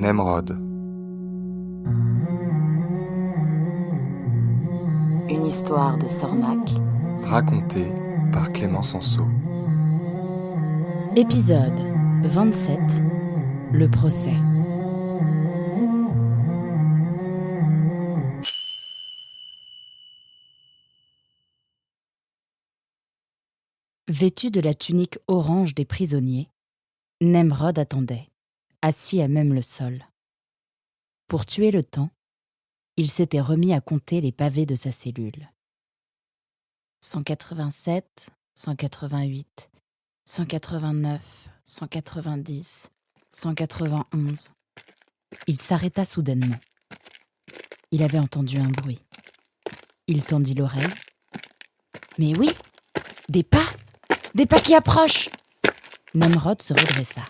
Nemrod. Une histoire de Sornac. Racontée par Clément Sanso. Épisode 27. Le procès. Vêtu de la tunique orange des prisonniers, Nemrod attendait, assis à même le sol. Pour tuer le temps, il s'était remis à compter les pavés de sa cellule. 187, 188, 189, 190, 191. Il s'arrêta soudainement. Il avait entendu un bruit. Il tendit l'oreille. Mais oui, des pas qui approchent. Nemrod se redressa.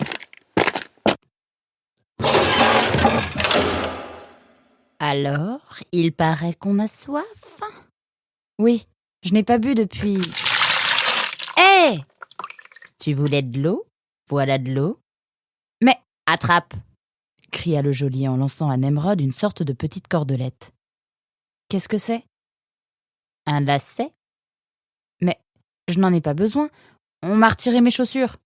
Alors, il paraît qu'on a soif. Oui, je n'ai pas bu depuis... Hé! Tu voulais de l'eau? Voilà de l'eau. Mais attrape! Cria le geôlier en lançant à Nemrod une sorte de petite cordelette. Qu'est-ce que c'est? Un lacet? Mais je n'en ai pas besoin. On m'a retiré mes chaussures.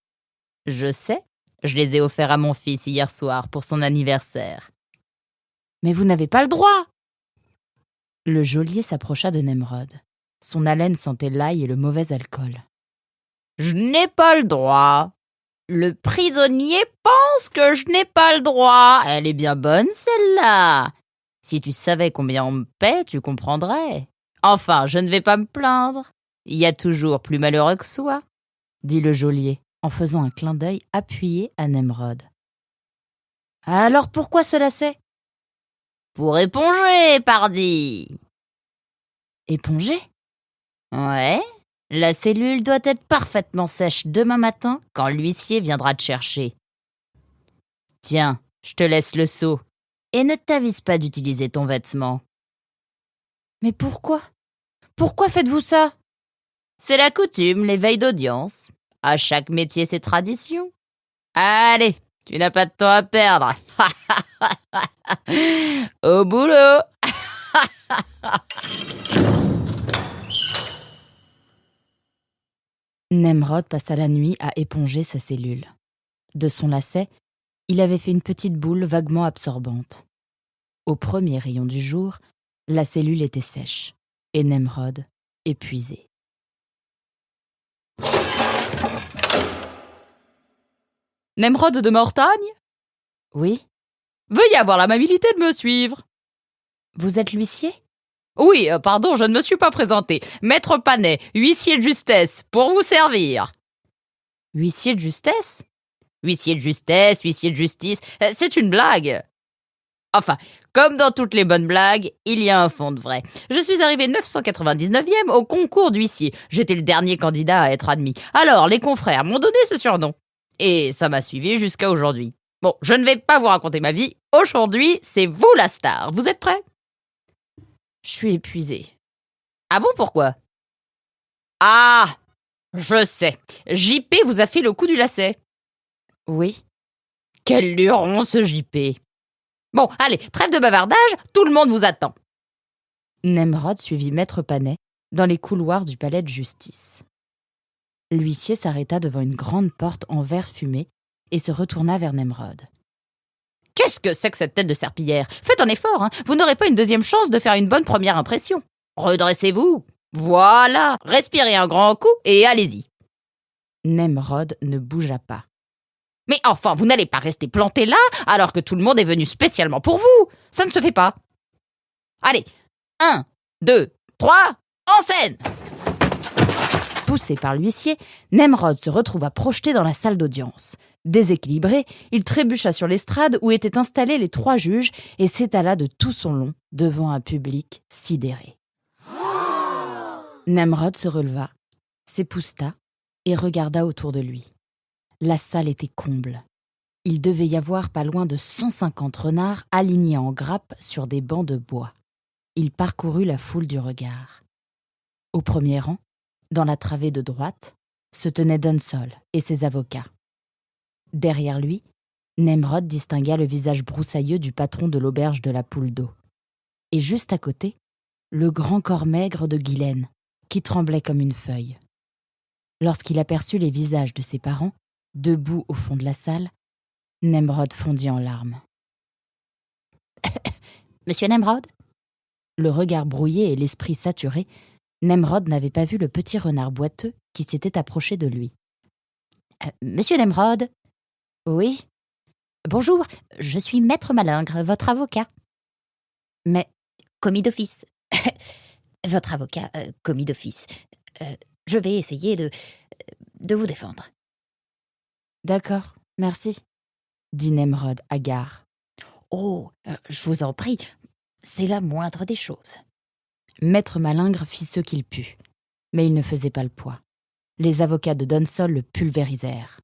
Je sais, je les ai offerts à mon fils hier soir pour son anniversaire. Mais vous n'avez pas le droit! Le geôlier s'approcha de Nemrod. Son haleine sentait l'ail et le mauvais alcool. Je n'ai pas le droit. Le prisonnier pense que je n'ai pas le droit. Elle est bien bonne, celle-là. Si tu savais combien on me paie, tu comprendrais. Enfin, je ne vais pas me plaindre. Il y a toujours plus malheureux que soi, dit le geôlier, en faisant un clin d'œil appuyé à Nemrod. Alors pourquoi ce lacet? Pour éponger, pardi. Éponger? Ouais. La cellule doit être parfaitement sèche demain matin quand l'huissier viendra te chercher. Tiens, je te laisse le seau. Et ne t'avise pas d'utiliser ton vêtement. Mais pourquoi? Pourquoi faites-vous ça? C'est la coutume, les veilles d'audience. À chaque métier, ses traditions. Allez, tu n'as pas de temps à perdre. Au boulot. Nemrod passa la nuit à éponger sa cellule. De son lacet, il avait fait une petite boule vaguement absorbante. Au premier rayon du jour, la cellule était sèche, et Nemrod épuisé. Nemrod de Mortagne? Oui? Veuillez avoir l'amabilité de me suivre. Vous êtes l'huissier? Oui, pardon, je ne me suis pas présenté. Maître Panet, huissier de justesse, pour vous servir. Huissier de justesse? Huissier de justesse, huissier de justice, c'est une blague. Enfin, comme dans toutes les bonnes blagues, il y a un fond de vrai. Je suis arrivé 999e au concours d'huissier. J'étais le dernier candidat à être admis. Alors, les confrères m'ont donné ce surnom. Et ça m'a suivi jusqu'à aujourd'hui. Bon, je ne vais pas vous raconter ma vie. Aujourd'hui, c'est vous la star. Vous êtes prêts? Je suis épuisée. Ah bon, pourquoi? Ah, je sais. JP vous a fait le coup du lacet. Oui. Quel luron, ce JP. Bon, allez, trêve de bavardage, tout le monde vous attend. Nemrod suivit Maître Panet dans les couloirs du palais de justice. L'huissier s'arrêta devant une grande porte en verre fumé et se retourna vers Nemrod. Qu'est-ce que c'est que cette tête de serpillière? Faites un effort, hein. Vous n'aurez pas une deuxième chance de faire une bonne première impression. Redressez-vous. Voilà, respirez un grand coup et allez-y. Nemrod ne bougea pas. Mais enfin, vous n'allez pas rester planté là alors que tout le monde est venu spécialement pour vous. Ça ne se fait pas. Allez, 1, 2, 3, en scène! Poussé par l'huissier, Nemrod se retrouva projeté dans la salle d'audience. Déséquilibré, il trébucha sur l'estrade où étaient installés les 3 juges et s'étala de tout son long devant un public sidéré. Nemrod se releva, s'épousseta et regarda autour de lui. La salle était comble. Il devait y avoir pas loin de 150 renards alignés en grappe sur des bancs de bois. Il parcourut la foule du regard. Au premier rang, dans la travée de droite, se tenaient Dunsol et ses avocats. Derrière lui, Nemrod distingua le visage broussailleux du patron de l'auberge de la Poule d'eau. Et juste à côté, le grand corps maigre de Ghislaine, qui tremblait comme une feuille. Lorsqu'il aperçut les visages de ses parents, debout au fond de la salle, Nemrod fondit en larmes. « Monsieur Nemrod ?» Le regard brouillé et l'esprit saturé, Nemrod n'avait pas vu le petit renard boiteux qui s'était approché de lui. « Monsieur Nemrod ?»« Oui. Bonjour, je suis Maître Malingre, votre avocat. »« Mais, commis d'office. » Votre avocat, commis d'office. Je vais essayer de vous défendre. »« D'accord, merci. » dit Nemrod hagard. « Oh, je vous en prie, c'est la moindre des choses. » Maître Malingre fit ce qu'il put, mais il ne faisait pas le poids. Les avocats de Donsol le pulvérisèrent.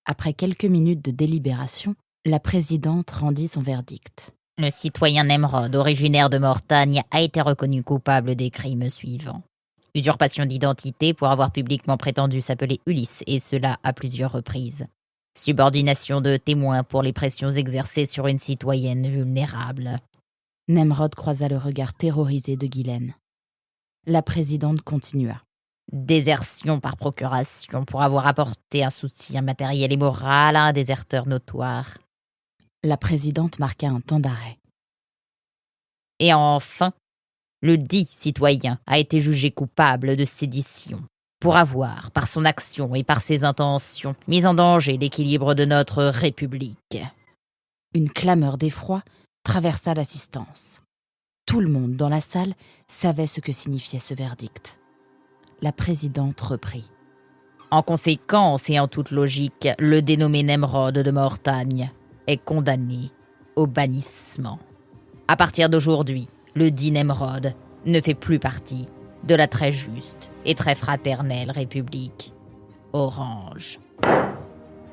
Après quelques minutes de délibération, la présidente rendit son verdict. Le citoyen Nemrod, originaire de Mortagne, a été reconnu coupable des crimes suivants. Usurpation d'identité pour avoir publiquement prétendu s'appeler Ulysse, et cela à plusieurs reprises. Subordination de témoins pour les pressions exercées sur une citoyenne vulnérable. Nemrod croisa le regard terrorisé de Ghislaine. La présidente continua. Désertion par procuration pour avoir apporté un soutien matériel et moral à un déserteur notoire. La présidente marqua un temps d'arrêt. Et enfin, le dit citoyen a été jugé coupable de sédition pour avoir, par son action et par ses intentions, mis en danger l'équilibre de notre République. Une clameur d'effroi traversa l'assistance. Tout le monde dans la salle savait ce que signifiait ce verdict. La présidente reprit. En conséquence et en toute logique, le dénommé Nemrod de Mortagne est condamné au bannissement. À partir d'aujourd'hui, le dit Nemrod ne fait plus partie de la très juste et très fraternelle République Orange.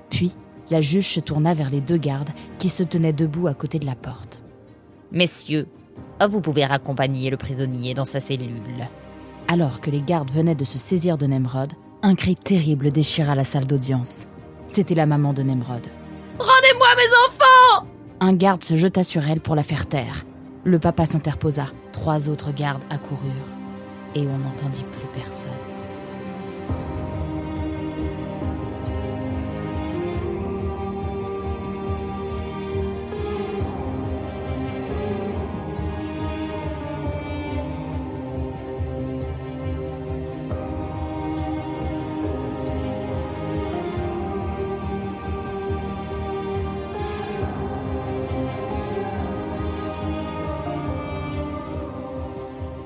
Puis, la juge se tourna vers les deux gardes qui se tenaient debout à côté de la porte. Messieurs, vous pouvez raccompagner le prisonnier dans sa cellule. Alors que les gardes venaient de se saisir de Nemrod, un cri terrible déchira la salle d'audience. C'était la maman de Nemrod. « Rendez-moi mes enfants !» Un garde se jeta sur elle pour la faire taire. Le papa s'interposa. 3 autres gardes accoururent. Et on n'entendit plus personne.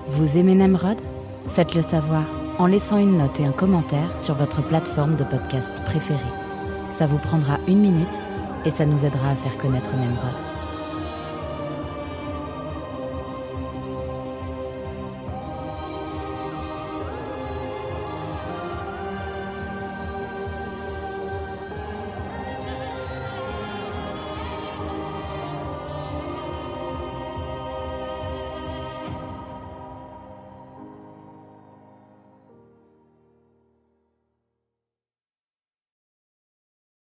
Vous aimez Nemrod ? Faites-le savoir en laissant une note et un commentaire sur votre plateforme de podcast préférée. Ça vous prendra 1 minute et ça nous aidera à faire connaître Nemrod.